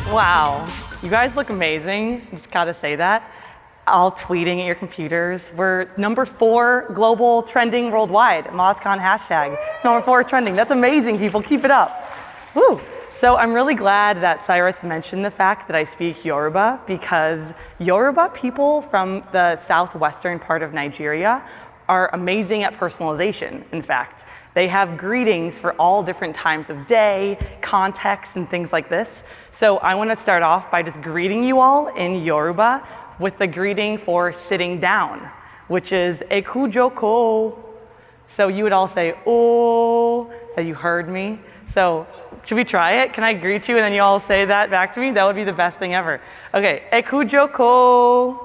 Wow, you guys look amazing. Just gotta say that. All tweeting at your computers. We're #4 global trending worldwide, MozCon hashtag. It's #4 trending. That's amazing, people. Keep it up. Woo. So I'm really glad that Cyrus mentioned the fact that I speak Yoruba, because Yoruba people from the southwestern part of Nigeria are amazing at personalization, in fact. They have greetings for all different times of day, context, and things like this. So I want to start off by just greeting you all in Yoruba with the greeting for sitting down, which is ekujoko. So you would all say, oh, that you heard me. So should we try it? Can I greet you and then you all say that back to me? That would be the best thing ever. Okay, ekujoko.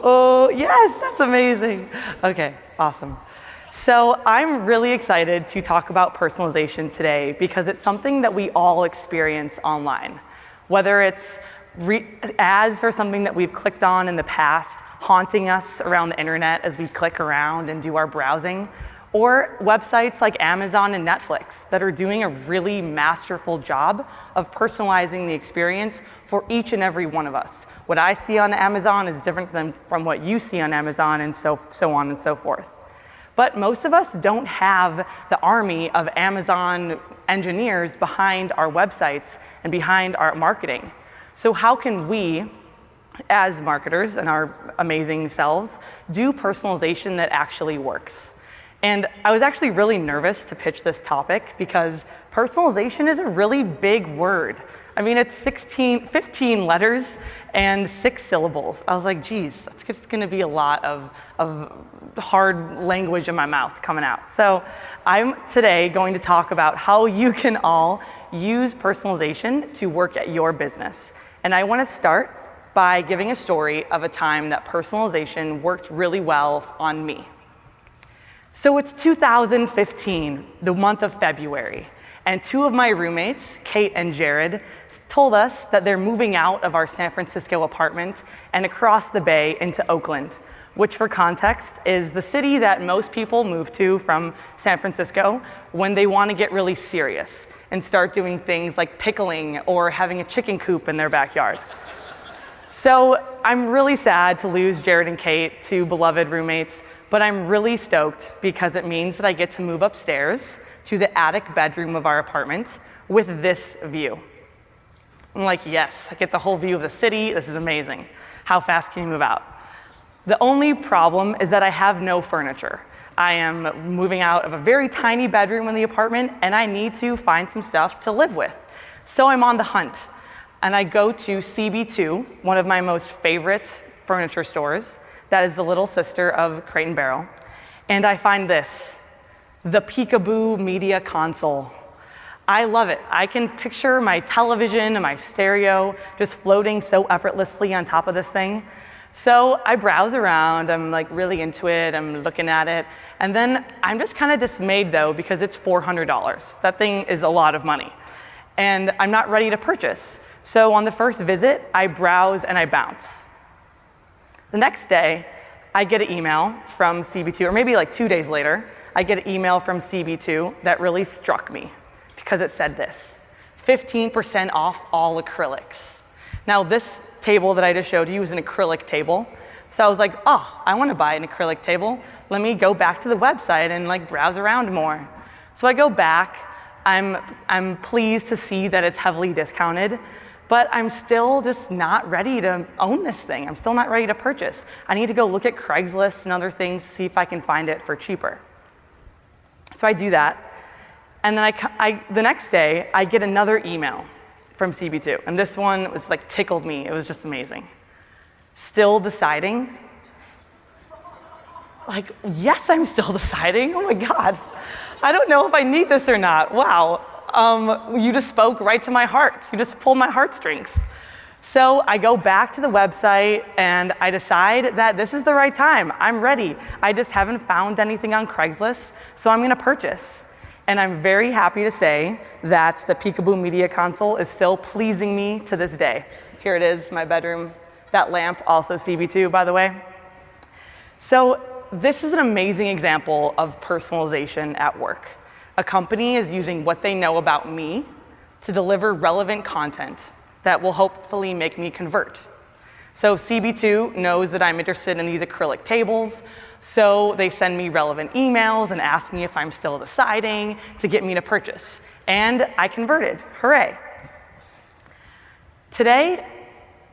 Oh, yes, that's amazing. Okay, awesome. So I'm really excited to talk about personalization today because it's something that we all experience online. Whether it's ads for something that we've clicked on in the past, haunting us around the internet as we click around and do our browsing, or websites like Amazon and Netflix that are doing a really masterful job of personalizing the experience for each and every one of us. What I see on Amazon is different from what you see on Amazon, and so on and so forth. But most of us don't have the army of Amazon engineers behind our websites and behind our marketing. So how can we, as marketers and our amazing selves, do personalization that actually works? And I was actually really nervous to pitch this topic because personalization is a really big word. I mean, it's 15 letters and 6 syllables. I was like, geez, that's just gonna be a lot of hard language in my mouth coming out. So I'm today going to talk about how you can all use personalization to work at your business. And I wanna start by giving a story of a time that personalization worked really well on me. So it's 2015, the month of February, and 2 of my roommates, Kate and Jared, told us that they're moving out of our San Francisco apartment and across the bay into Oakland, which for context is the city that most people move to from San Francisco when they want to get really serious and start doing things like pickling or having a chicken coop in their backyard. So I'm really sad to lose Jared and Kate, 2 beloved roommates, but I'm really stoked because it means that I get to move upstairs to the attic bedroom of our apartment with this view. I'm like, yes, I get the whole view of the city. This is amazing. How fast can you move out? The only problem is that I have no furniture. I am moving out of a very tiny bedroom in the apartment and I need to find some stuff to live with. So I'm on the hunt and I go to CB2, one of my most favorite furniture stores. That is the little sister of Crate & Barrel. And I find this, the Peekaboo Media Console. I love it. I can picture my television and my stereo just floating so effortlessly on top of this thing. So I browse around, I'm like really into it, I'm looking at it. And then I'm just kind of dismayed though, because it's $400. That thing is a lot of money. And I'm not ready to purchase. So on the first visit, I browse and I bounce. The next day, I get an email from CB2, or maybe like 2 days later, I get an email from CB2 that really struck me because it said this, 15% off all acrylics. Now this table that I just showed you is an acrylic table. So I was like, oh, I want to buy an acrylic table. Let me go back to the website and like browse around more. So I go back, I'm pleased to see that it's heavily discounted, but I'm still just not ready to own this thing. I'm still not ready to purchase. I need to go look at Craigslist and other things to see if I can find it for cheaper. So I do that. And then the next day, I get another email from CB2. And this one was like tickled me. It was just amazing. Still deciding? Like, yes, I'm still deciding. Oh my God. I don't know if I need this or not. Wow. You just spoke right to my heart. You just pulled my heartstrings. So I go back to the website and I decide that this is the right time. I'm ready. I just haven't found anything on Craigslist, so I'm gonna purchase. And I'm very happy to say that the Peekaboo Media Console is still pleasing me to this day. Here it is, my bedroom. That lamp, also CB2, by the way. So this is an amazing example of personalization at work. A company is using what they know about me to deliver relevant content that will hopefully make me convert. So CB2 knows that I'm interested in these acrylic tables, so they send me relevant emails and ask me if I'm still deciding to get me to purchase. And I converted, hooray. Today,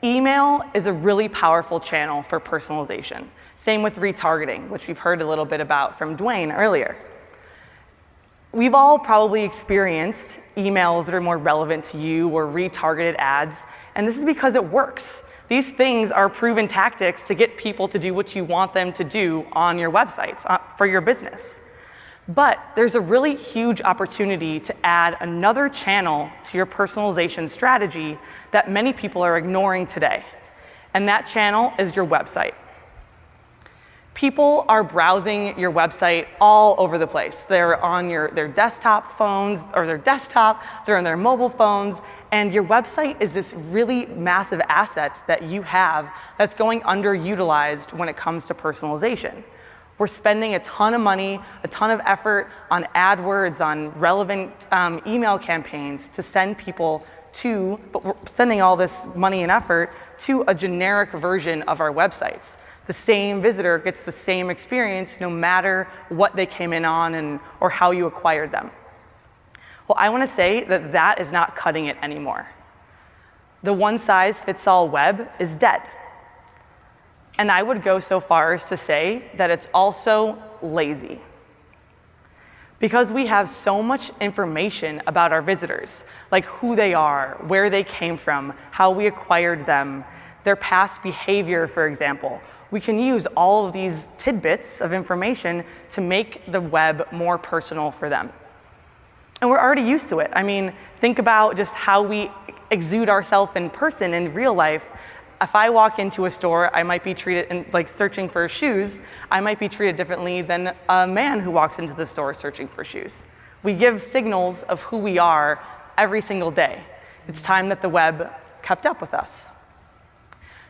email is a really powerful channel for personalization. Same with retargeting, which we've heard a little bit about from Dwayne earlier. We've all probably experienced emails that are more relevant to you or retargeted ads, and this is because it works. These things are proven tactics to get people to do what you want them to do on your websites for your business. But there's a really huge opportunity to add another channel to your personalization strategy that many people are ignoring today. And that channel is your website. People are browsing your website all over the place. They're on their desktop phones, or their desktop, they're on their mobile phones, and your website is this really massive asset that you have that's going underutilized when it comes to personalization. We're spending a ton of money, a ton of effort on AdWords, on relevant email campaigns to send people to, but we're sending all this money and effort to a generic version of our websites. The same visitor gets the same experience no matter what they came in on or how you acquired them. Well, I want to say that that is not cutting it anymore. The one-size-fits-all web is dead. And I would go so far as to say that it's also lazy. Because we have so much information about our visitors, like who they are, where they came from, how we acquired them, their past behavior, for example. We can use all of these tidbits of information to make the web more personal for them. And we're already used to it. I mean, think about just how we exude ourselves in person in real life. If I walk into a store, I might be treated, like searching for shoes, I might be treated differently than a man who walks into the store searching for shoes. We give signals of who we are every single day. It's time that the web kept up with us.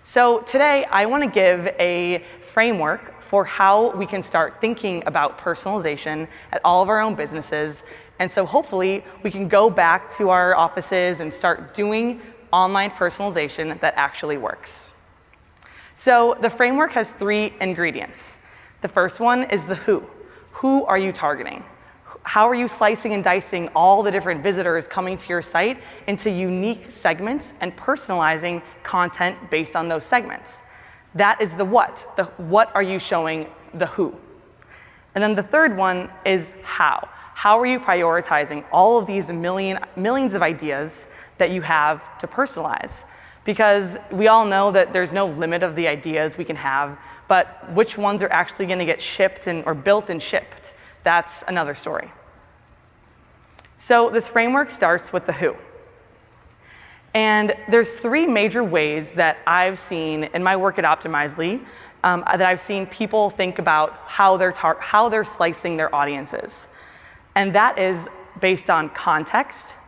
So today, I want to give a framework for how we can start thinking about personalization at all of our own businesses. And so hopefully, we can go back to our offices and start doing online personalization that actually works. So the framework has 3 ingredients. The first one is the who. Who are you targeting? How are you slicing and dicing all the different visitors coming to your site into unique segments and personalizing content based on those segments? That is the what. The what are you showing the who? And then the third one is how. How are you prioritizing all of these millions of ideas that you have to personalize? Because we all know that there's no limit of the ideas we can have, but which ones are actually going to get shipped or built and shipped? That's another story. So this framework starts with the who. And there's 3 major ways that I've seen in my work at Optimizely that I've seen people think about how they're slicing their audiences. And that is based on context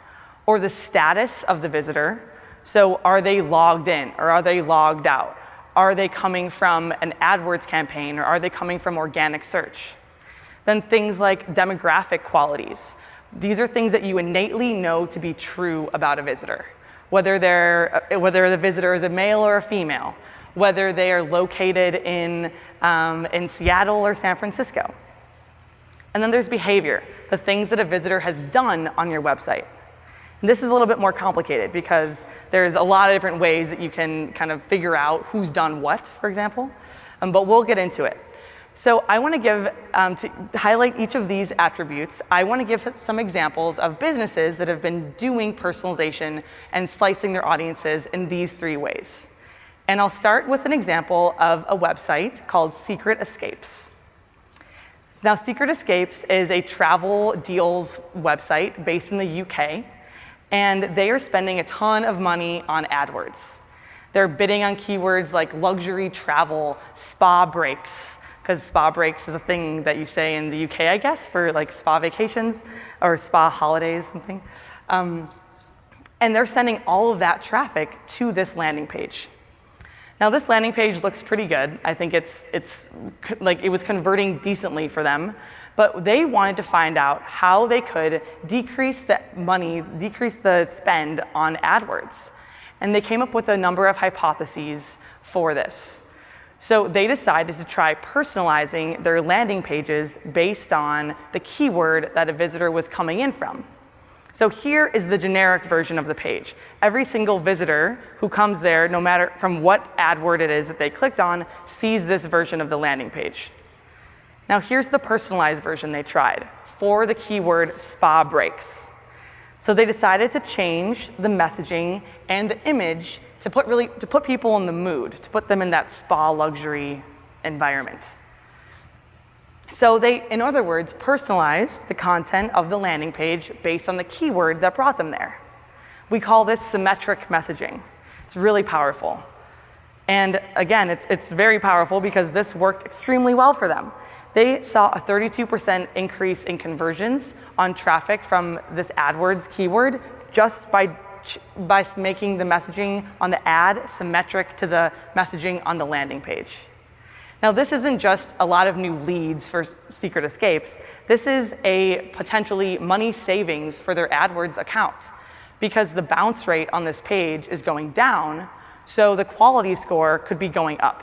or the status of the visitor. So are they logged in or are they logged out? Are they coming from an AdWords campaign or are they coming from organic search? Then things like demographic qualities. These are things that you innately know to be true about a visitor. Whether the visitor is a male or a female, whether they are located in Seattle or San Francisco. And then there's behavior, the things that a visitor has done on your website. And this is a little bit more complicated because there's a lot of different ways that you can kind of figure out who's done what, for example, but we'll get into it. So I want to give, to highlight each of these attributes, I want to give some examples of businesses that have been doing personalization and slicing their audiences in these 3 ways. And I'll start with an example of a website called Secret Escapes. Now, Secret Escapes is a travel deals website based in the UK, and they are spending a ton of money on AdWords. They're bidding on keywords like luxury travel, spa breaks, because spa breaks is a thing that you say in the UK, I guess, for like spa vacations or spa holidays, something. And they're sending all of that traffic to this landing page. Now this landing page looks pretty good. I think it's like it was converting decently for them, but they wanted to find out how they could decrease the spend on AdWords. And they came up with a number of hypotheses for this. So they decided to try personalizing their landing pages based on the keyword that a visitor was coming in from. So here is the generic version of the page. Every single visitor who comes there, no matter from what AdWord it is that they clicked on, sees this version of the landing page. Now here's the personalized version they tried for the keyword spa breaks. So they decided to change the messaging and the image to put people in the mood, to put them in that spa luxury environment. So they, in other words, personalized the content of the landing page based on the keyword that brought them there. We call this symmetric messaging. It's really powerful. And again, it's very powerful because this worked extremely well for them. They saw a 32% increase in conversions on traffic from this AdWords keyword just by making the messaging on the ad symmetric to the messaging on the landing page. Now this isn't just a lot of new leads for Secret Escapes. This is a potentially money savings for their AdWords account because the bounce rate on this page is going down, so the quality score could be going up.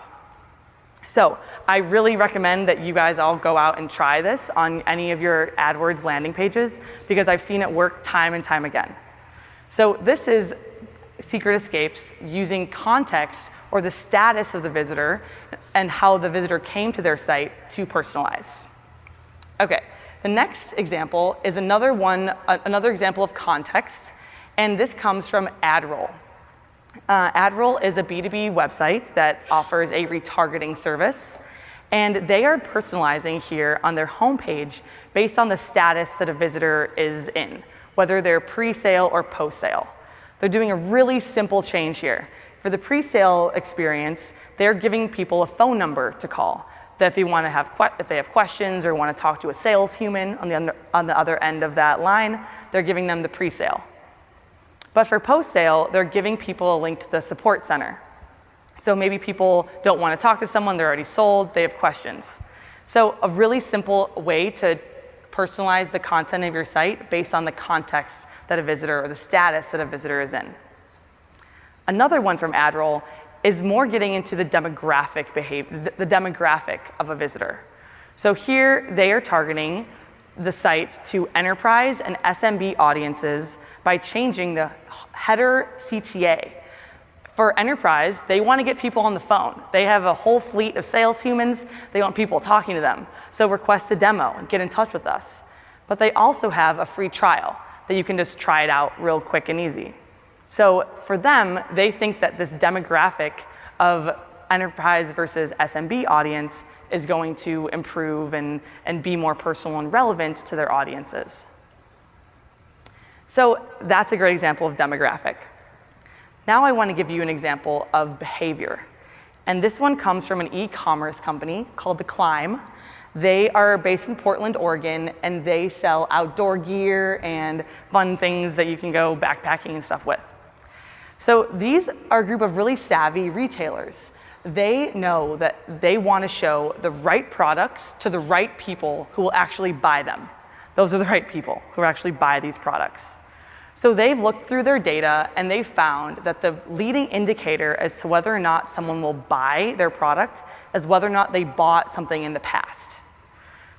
So I really recommend that you guys all go out and try this on any of your AdWords landing pages because I've seen it work time and time again. So this is Secret Escapes using context or the status of the visitor and how the visitor came to their site to personalize. Okay, the next example is another example of context, and this comes from AdRoll. AdRoll is a B2B website that offers a retargeting service, and they are personalizing here on their homepage based on the status that a visitor is in, whether they're pre-sale or post-sale. They're doing a really simple change here. For the pre-sale experience, they're giving people a phone number to call. That if they have questions or want to talk to a sales human on the other end of that line, they're giving them the pre-sale. But for post-sale, they're giving people a link to the support center. So maybe people don't want to talk to someone, they're already sold, they have questions. So a really simple way to personalize the content of your site based on the context that a visitor or the status that a visitor is in. Another one from AdRoll is more getting into the demographic of a visitor. So here they are targeting the site to enterprise and SMB audiences by changing the header CTA. For enterprise, they want to get people on the phone. They have a whole fleet of sales humans. They want people talking to them. So request a demo and get in touch with us. But they also have a free trial that you can just try it out real quick and easy. So for them, they think that this demographic of enterprise versus SMB audience is going to improve and be more personal and relevant to their audiences. So that's a great example of demographic. Now I want to give you an example of behavior. And this one comes from an e-commerce company called The Climb. They are based in Portland, Oregon, and they sell outdoor gear and fun things that you can go backpacking and stuff with. So these are a group of really savvy retailers. They know that they want to show the right products to the right people who will actually buy them. Those are the right people who actually buy these products. So they've looked through their data and they found that the leading indicator as to whether or not someone will buy their product is whether or not they bought something in the past.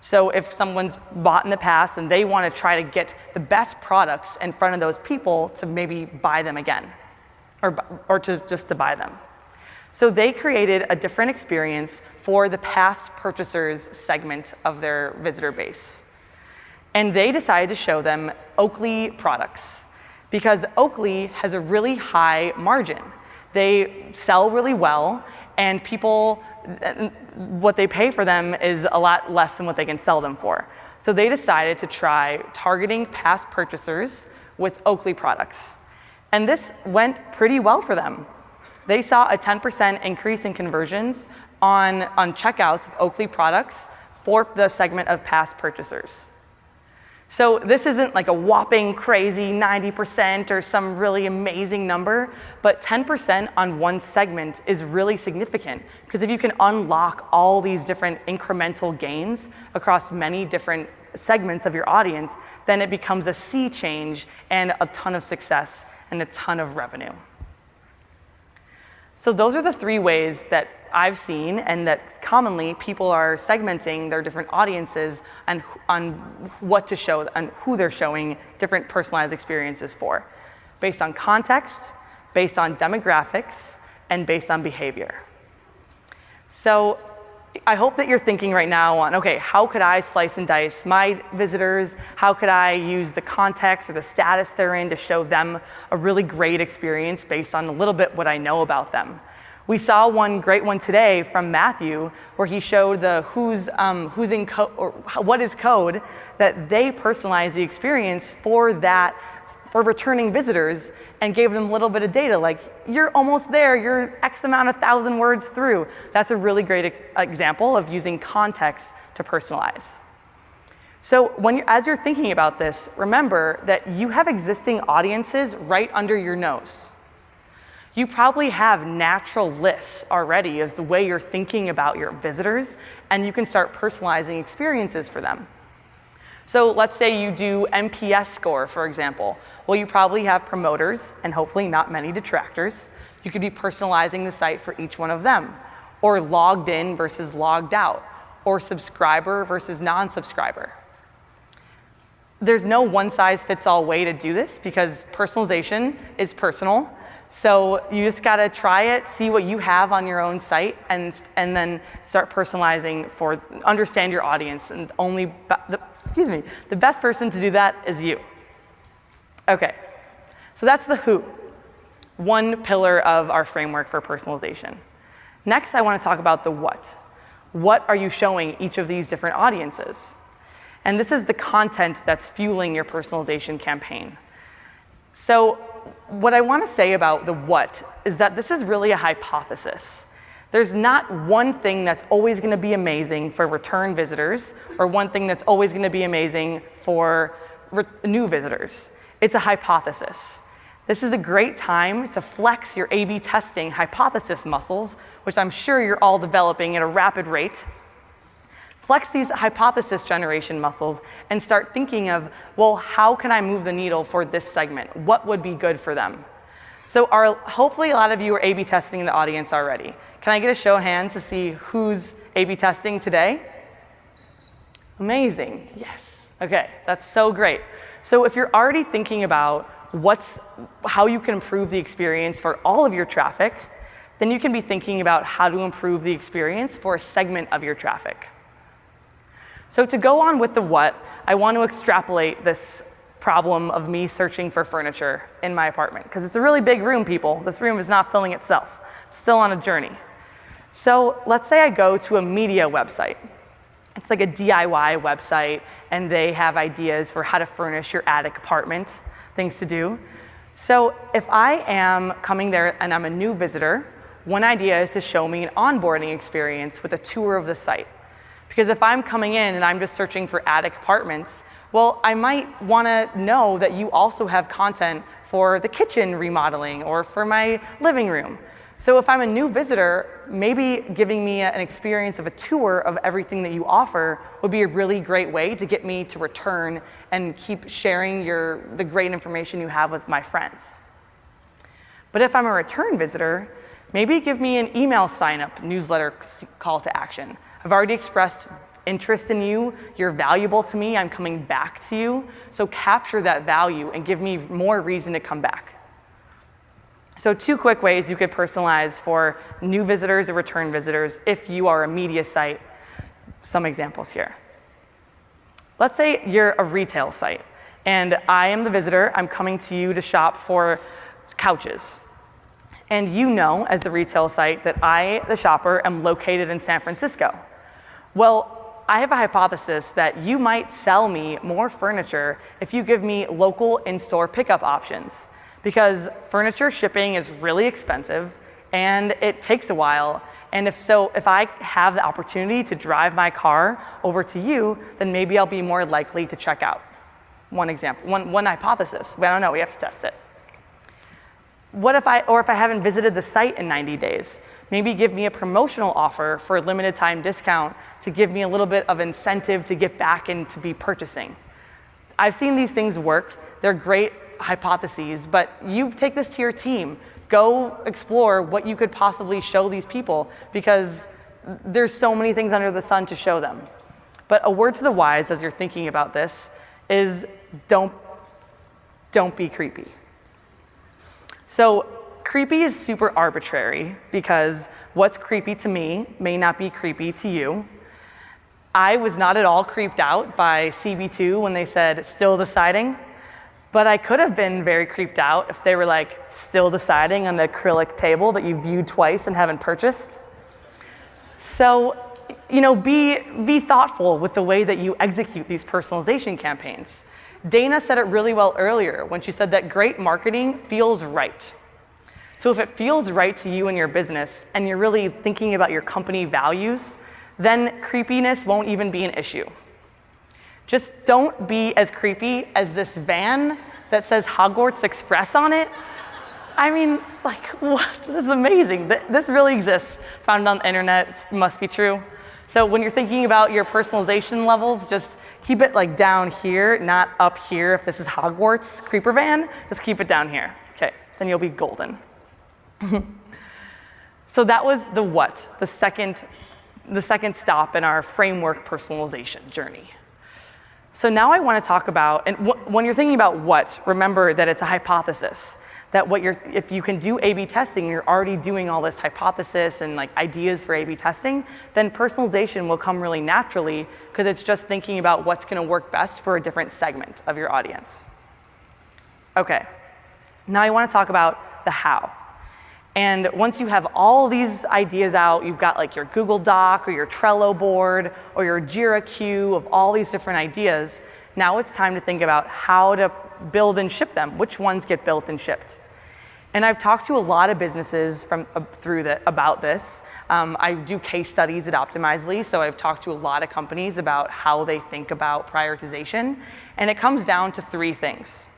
So if someone's bought in the past and they want to try to get the best products in front of those people to maybe buy them again, or just to buy them. So they created a different experience for the past purchasers segment of their visitor base. And they decided to show them Oakley products because Oakley has a really high margin. They sell really well, and people, what they pay for them is a lot less than what they can sell them for. So they decided to try targeting past purchasers with Oakley products. And this went pretty well for them. They saw a 10% increase in conversions on checkouts of Oakley products for the segment of past purchasers. So this isn't like a whopping crazy 90% or some really amazing number, but 10% on one segment is really significant, because if you can unlock all these different incremental gains across many different segments of your audience, then it becomes a sea change and a ton of success and a ton of revenue. So those are the 3 ways that I've seen and that commonly people are segmenting their different audiences and on what to show and who they're showing different personalized experiences for, based on context, based on demographics, and based on behavior. So I hope that you're thinking right now on, okay, how could I slice and dice my visitors? How could I use the context or the status they're in to show them a really great experience based on a little bit what I know about them? We saw one great one today from Matthew, where he showed the who's in code, or what is code, that they personalize the experience for returning visitors, and gave them a little bit of data, like, you're almost there, you're X amount of 1,000 words through. That's a really great example of using context to personalize. So as you're thinking about this, remember that you have existing audiences right under your nose. You probably have natural lists already of the way you're thinking about your visitors, and you can start personalizing experiences for them. So let's say you do NPS score, for example. Well, you probably have promoters and hopefully not many detractors. You could be personalizing the site for each one of them, or logged in versus logged out, or subscriber versus non-subscriber. There's no one-size-fits-all way to do this, because personalization is personal. So you just gotta try it, see what you have on your own site, and then start personalizing understand your audience. And the best person to do that is you. Okay, so that's the who, one pillar of our framework for personalization. Next, I wanna talk about the what. What are you showing each of these different audiences? And this is the content that's fueling your personalization campaign. So what I want to say about the what is that this is really a hypothesis. There's not one thing that's always going to be amazing for return visitors, or one thing that's always going to be amazing for new visitors. It's a hypothesis. This is a great time to flex your A/B testing hypothesis muscles, which I'm sure you're all developing at a rapid rate. Flex these hypothesis generation muscles and start thinking of, well, how can I move the needle for this segment? What would be good for them? So hopefully a lot of you are A/B testing in the audience already. Can I get a show of hands to see who's A/B testing today? Amazing, yes. Okay, that's so great. So if you're already thinking about how you can improve the experience for all of your traffic, then you can be thinking about how to improve the experience for a segment of your traffic. So to go on with the what, I want to extrapolate this problem of me searching for furniture in my apartment, because it's a really big room, people. This room is not filling itself. Still on a journey. So let's say I go to a media website. It's like a DIY website, and they have ideas for how to furnish your attic apartment, things to do. So if I am coming there and I'm a new visitor, one idea is to show me an onboarding experience with a tour of the site. Because if I'm coming in and I'm just searching for attic apartments, well, I might want to know that you also have content for the kitchen remodeling or for my living room. So if I'm a new visitor, maybe giving me an experience of a tour of everything that you offer would be a really great way to get me to return and keep sharing the great information you have with my friends. But if I'm a return visitor, maybe give me an email sign-up newsletter call to action. I've already expressed interest in you, you're valuable to me, I'm coming back to you, so capture that value and give me more reason to come back. So 2 quick ways you could personalize for new visitors or return visitors if you are a media site. Some examples here. Let's say you're a retail site, and I am the visitor, I'm coming to you to shop for couches. And you know, as the retail site, that I, the shopper, am located in San Francisco. Well, I have a hypothesis that you might sell me more furniture if you give me local in-store pickup options, because furniture shipping is really expensive and it takes a while. And if I have the opportunity to drive my car over to you, then maybe I'll be more likely to check out. One example, one hypothesis. We don't know, we have to test it. What if I haven't visited the site in 90 days? Maybe give me a promotional offer for a limited time discount to give me a little bit of incentive to get back and to be purchasing. I've seen these things work. They're great hypotheses, but you take this to your team. Go explore what you could possibly show these people, because there's so many things under the sun to show them. But a word to the wise as you're thinking about this is don't be creepy. So creepy is super arbitrary, because what's creepy to me may not be creepy to you. I was not at all creeped out by CB2 when they said still deciding, but I could have been very creeped out if they were like still deciding on the acrylic table that you viewed twice and haven't purchased. So, be thoughtful with the way that you execute these personalization campaigns. Dana said it really well earlier when she said that great marketing feels right. So if it feels right to you and your business, and you're really thinking about your company values, then creepiness won't even be an issue. Just don't be as creepy as this van that says Hogwarts Express on it. I mean, like, what? This is amazing. This really exists. Found it on the internet. It must be true. So when you're thinking about your personalization levels, just keep it like down here, not up here. If this is Hogwarts creeper van, just keep it down here. Okay, then you'll be golden. So that was the what, the second stop in our framework personalization journey. So now I want to talk about, and when you're thinking about what, remember that it's a hypothesis. That if you can do A/B testing, you're already doing all this hypothesis and like ideas for A/B testing, then personalization will come really naturally, because it's just thinking about what's going to work best for a different segment of your audience. Okay, now I want to talk about the how. And once you have all these ideas out, you've got like your Google Doc or your Trello board or your Jira queue of all these different ideas, now it's time to think about how to build and ship them, which ones get built and shipped. And I've talked to a lot of businesses about this. I do case studies at Optimizely, so I've talked to a lot of companies about how they think about prioritization, and it comes down to 3 things.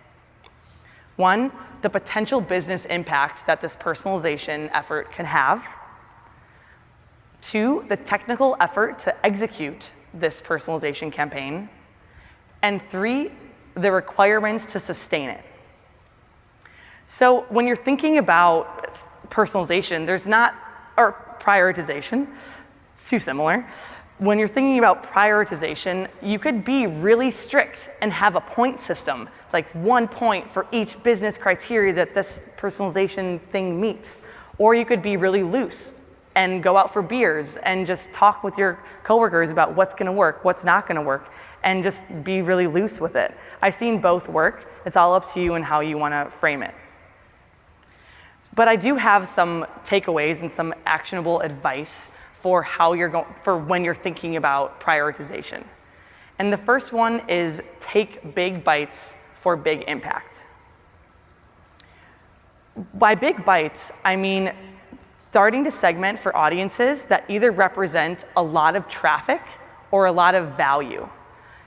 1, the potential business impact that this personalization effort can have. 2, the technical effort to execute this personalization campaign. And 3, the requirements to sustain it. So when you're thinking about personalization, or prioritization, it's too similar. When you're thinking about prioritization, you could be really strict and have a point system. It's like 1 point for each business criteria that this personalization thing meets. Or you could be really loose and go out for beers and just talk with your coworkers about what's gonna work, what's not gonna work, and just be really loose with it. I've seen both work. It's all up to you and how you wanna frame it. But I do have some takeaways and some actionable advice for when you're thinking about prioritization. And the first one is take big bites for big impact. By big bites, I mean starting to segment for audiences that either represent a lot of traffic or a lot of value.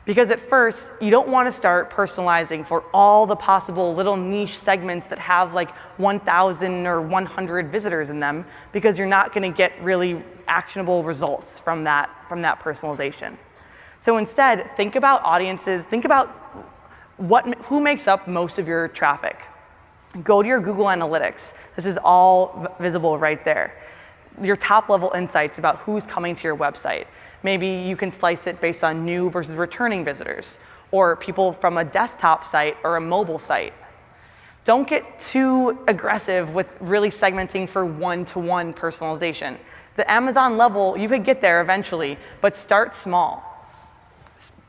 Because at first, you don't want to start personalizing for all the possible little niche segments that have like 1,000 or 100 visitors in them, because you're not going to get really actionable results from that personalization. So instead, think about audiences, think about who makes up most of your traffic. Go to your Google Analytics. This is all visible right there. Your top level insights about who's coming to your website. Maybe you can slice it based on new versus returning visitors, or people from a desktop site or a mobile site. Don't get too aggressive with really segmenting for one-to-one personalization. The Amazon level, you could get there eventually, but start small.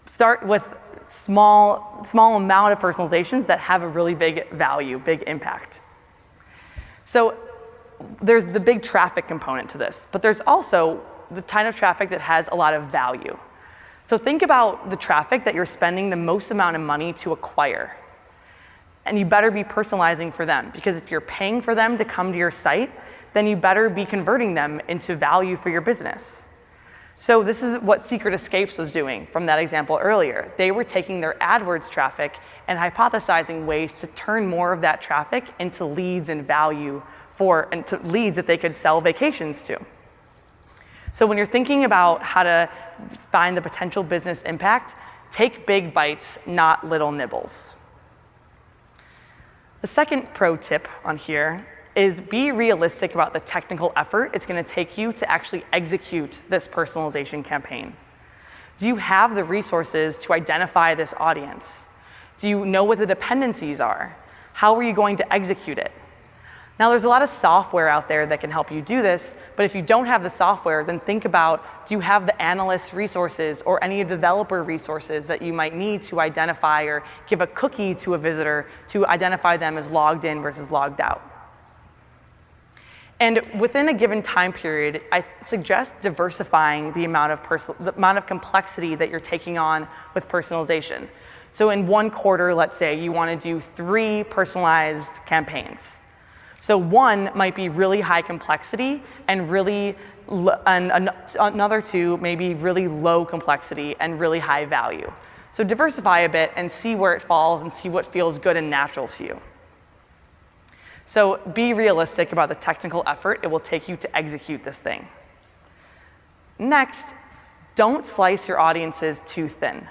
Start with small amount of personalizations that have a really big value, big impact. So there's the big traffic component to this, but there's also the kind of traffic that has a lot of value. So think about the traffic that you're spending the most amount of money to acquire. And you better be personalizing for them, because if you're paying for them to come to your site, then you better be converting them into value for your business. So this is what Secret Escapes was doing from that example earlier. They were taking their AdWords traffic and hypothesizing ways to turn more of that traffic into leads and value into leads that they could sell vacations to. So when you're thinking about how to find the potential business impact, take big bites, not little nibbles. The second pro tip on here is be realistic about the technical effort it's going to take you to actually execute this personalization campaign. Do you have the resources to identify this audience? Do you know what the dependencies are? How are you going to execute it? Now, there's a lot of software out there that can help you do this, but if you don't have the software, then think about, do you have the analyst resources or any developer resources that you might need to identify or give a cookie to a visitor to identify them as logged in versus logged out? And within a given time period, I suggest diversifying the amount of complexity that you're taking on with personalization. So in one quarter, let's say, you want to do 3 personalized campaigns. So one might be really high complexity and another 2 may be really low complexity and really high value. So diversify a bit and see where it falls and see what feels good and natural to you. So be realistic about the technical effort it will take you to execute this thing. Next, don't slice your audiences too thin.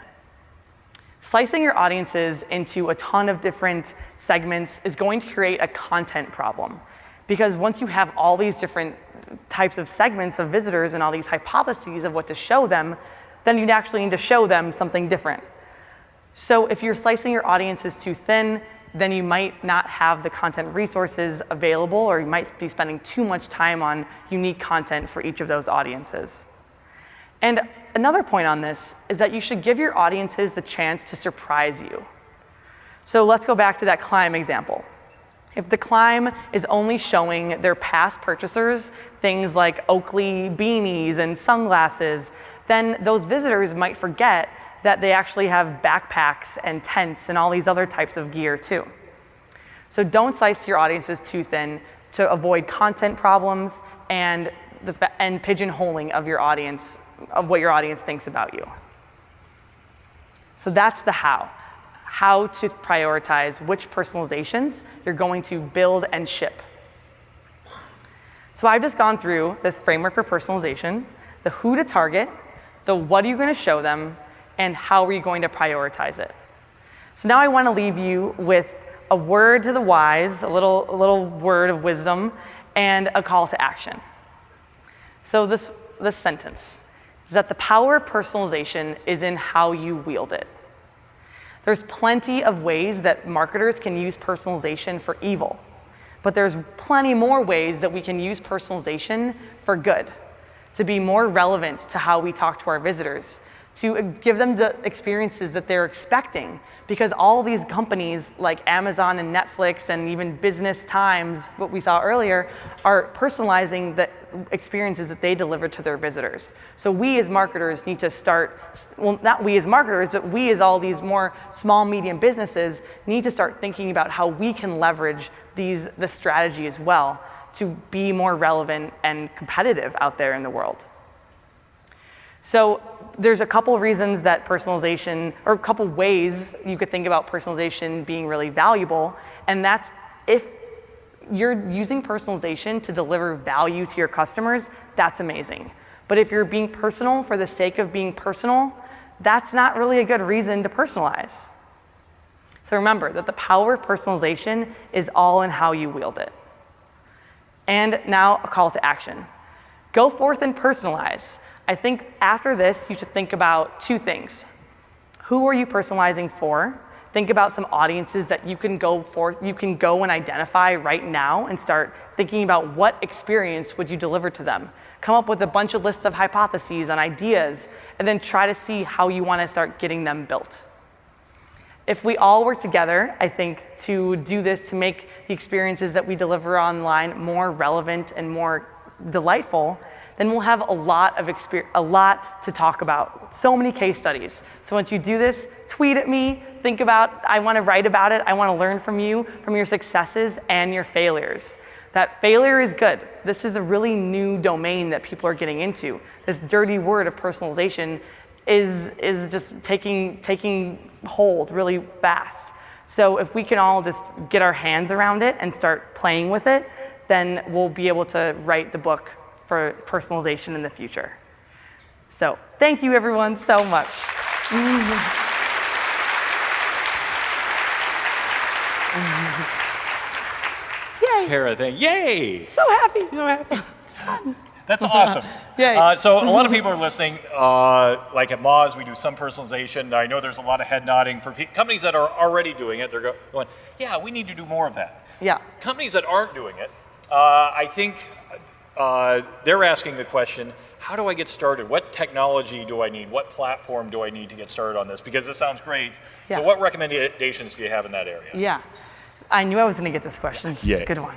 Slicing your audiences into a ton of different segments is going to create a content problem. Because once you have all these different types of segments of visitors and all these hypotheses of what to show them, then you actually need to show them something different. So if you're slicing your audiences too thin, then you might not have the content resources available, or you might be spending too much time on unique content for each of those audiences. And another point on this is that you should give your audiences the chance to surprise you. So let's go back to that climb example. If the climb is only showing their past purchasers things like Oakley beanies and sunglasses, then those visitors might forget that they actually have backpacks and tents and all these other types of gear too. So don't slice your audiences too thin to avoid content problems and pigeonholing of your audience, of what your audience thinks about you. So that's the how to prioritize which personalizations you're going to build and ship. So I've just gone through this framework for personalization, the who to target, the what are you going to show them, and how are you going to prioritize it. So now I want to leave you with a word to the wise, a little word of wisdom, and a call to action. So this sentence is that the power of personalization is in how you wield it. There's plenty of ways that marketers can use personalization for evil, but there's plenty more ways that we can use personalization for good, to be more relevant to how we talk to our visitors, to give them the experiences that they're expecting, because all these companies like Amazon and Netflix and even Business Times, what we saw earlier, are personalizing the experiences that they deliver to their visitors. So we as marketers need to start, well, not we as marketers, but we as all these more small, medium businesses need to start thinking about how we can leverage this strategy as well to be more relevant and competitive out there in the world. So there's a couple reasons that personalization, or a couple ways you could think about personalization being really valuable, and that's if you're using personalization to deliver value to your customers, that's amazing. But if you're being personal for the sake of being personal, that's not really a good reason to personalize. So remember that the power of personalization is all in how you wield it. And now a call to action. Go forth and personalize. I think after this, you should think about 2 things. Who are you personalizing for? Think about some audiences that you can go and identify right now and start thinking about what experience would you deliver to them. Come up with a bunch of lists of hypotheses and ideas, and then try to see how you want to start getting them built. If we all work together, I think, to do this, to make the experiences that we deliver online more relevant and more delightful, then we'll have a lot to talk about. So many case studies. So once you do this, tweet at me, think about, I want to write about it, I want to learn from you, from your successes and your failures. that failure is good. This is a really new domain that people are getting into. This dirty word of personalization is just taking hold really fast. So if we can all just get our hands around it and start playing with it, then we'll be able to write the book for personalization in the future. So thank you everyone so much. Yay! Cara, yay! So happy. So happy. It's fun. That's awesome. Yay. So a lot of people are listening. Like at Moz, we do some personalization. I know there's a lot of head nodding for companies that are already doing it. They're going, yeah, we need to do more of that. Yeah. Companies that aren't doing it, I think they're asking the question, how do I get started? What technology do I need? What platform do I need to get started on this? Because this sounds great. Yeah. So what recommendations do you have in that area? Yeah. I knew I was going to get this question. It's Yeah. a good one.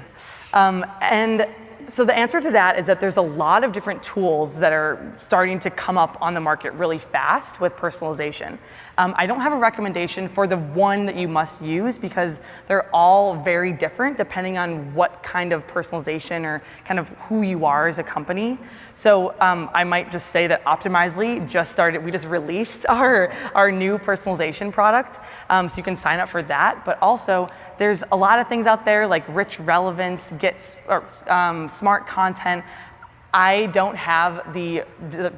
And so the answer to that is that there's a lot of different tools that are starting to come up on the market really fast with personalization. I don't have a recommendation for the one that you must use because they're all very different depending on what kind of personalization or kind of who you are as a company. So I might just say that Optimizely just started, we just released our new personalization product. So you can sign up for that, but also there's a lot of things out there like rich relevance, smart content. I don't have the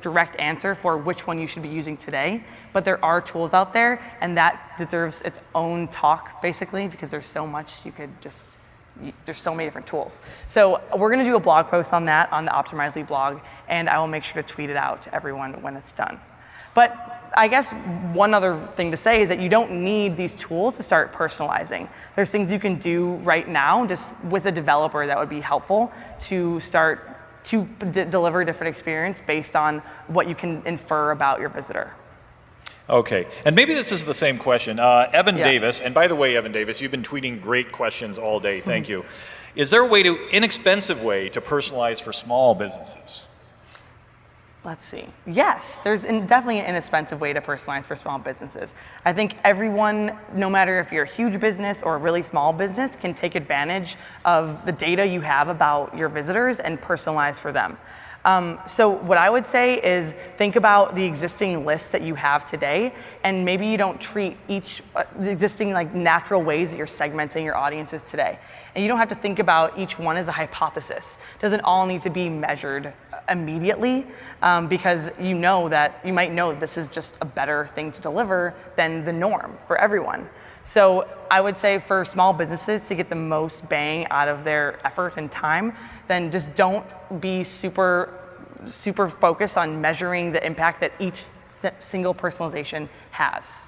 direct answer for which one you should be using today, but there are tools out there and that deserves its own talk basically because there's so much there's so many different tools. So we're gonna do a blog post on that on the Optimizely blog and I will make sure to tweet it out to everyone when it's done. But I guess one other thing to say is that you don't need these tools to start personalizing. There's things you can do right now just with a developer that would be helpful to start to deliver a different experience based on what you can infer about your visitor. Okay, and maybe this is the same question. Evan Davis, and by the way, Evan Davis, you've been tweeting great questions all day, thank you. Is there a inexpensive way to personalize for small businesses? Let's see. Yes, there's definitely an inexpensive way to personalize for small businesses. I think everyone, no matter if you're a huge business or a really small business, can take advantage of the data you have about your visitors and personalize for them. So what I would say is think about the existing lists that you have today, and maybe you don't treat each the existing like natural ways that you're segmenting your audiences today. And you don't have to think about each one as a hypothesis. It doesn't all need to be measured immediately because you might know this is just a better thing to deliver than the norm for everyone. So I would say for small businesses to get the most bang out of their effort and time, then just don't be super focused on measuring the impact that each single personalization has.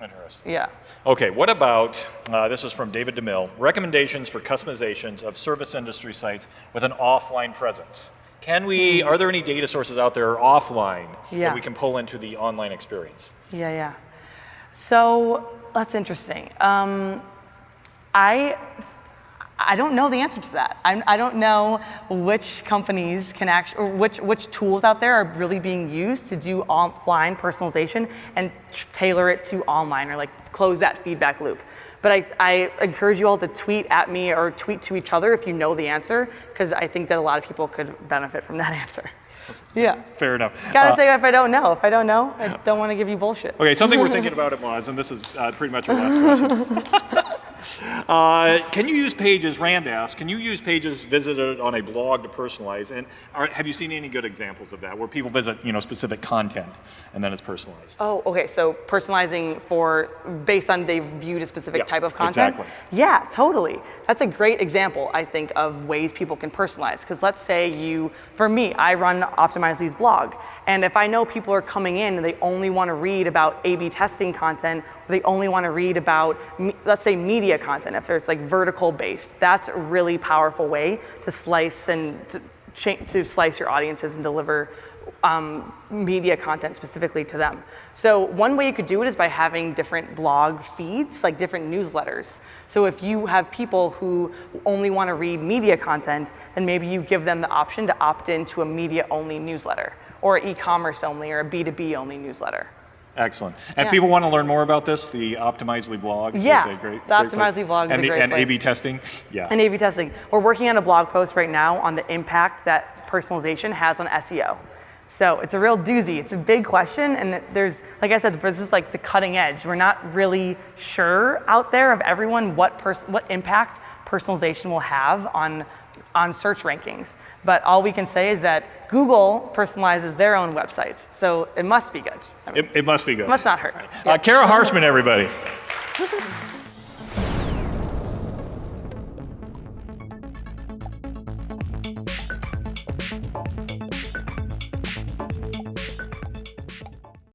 Interesting. Yeah. Okay, what about, this is from David DeMille, recommendations for customizations of service industry sites with an offline presence. Are there any data sources out there offline that we can pull into the online experience? Yeah. So that's interesting. I don't know the answer to that. I don't know which companies can or which tools out there are really being used to do offline personalization and tailor it to online or like close that feedback loop. But I encourage you all to tweet at me or tweet to each other if you know the answer, because I think that a lot of people could benefit from that answer. Yeah. Fair enough. Gotta say if I don't know. If I don't know, I don't want to give you bullshit. Okay, something we're thinking about at Moz, and this is pretty much our last question. Can you use pages, Rand asked, can you use pages visited on a blog to personalize? And have you seen any good examples of that, where people visit specific content and then it's personalized? Oh, okay, so personalizing based on they viewed a specific type of content? Exactly. Yeah, totally. That's a great example, I think, of ways people can personalize. Because let's say for me, I run Optimizely's blog. And if I know people are coming in and they only want to read about A/B testing content, or they only want to read about, let's say, media content, if there's like vertical based, that's a really powerful way to slice your audiences and deliver media content specifically to them. So one way you could do it is by having different blog feeds, like different newsletters. So if you have people who only want to read media content, then maybe you give them the option to opt into a media only newsletter, or e-commerce only, or a B2B only newsletter. Excellent. And people want to learn more about this, the Optimizely blog is a great the Optimizely blog is a great place. And A/B testing? Yeah. And A/B testing. We're working on a blog post right now on the impact that personalization has on SEO. So it's a real doozy. It's a big question, and there's, like I said, this is like the cutting edge. We're not really sure out there of everyone what impact personalization will have on search rankings. But all we can say is that Google personalizes their own websites, so it must be good. It must be good. It must not hurt. Cara Harshman, everybody.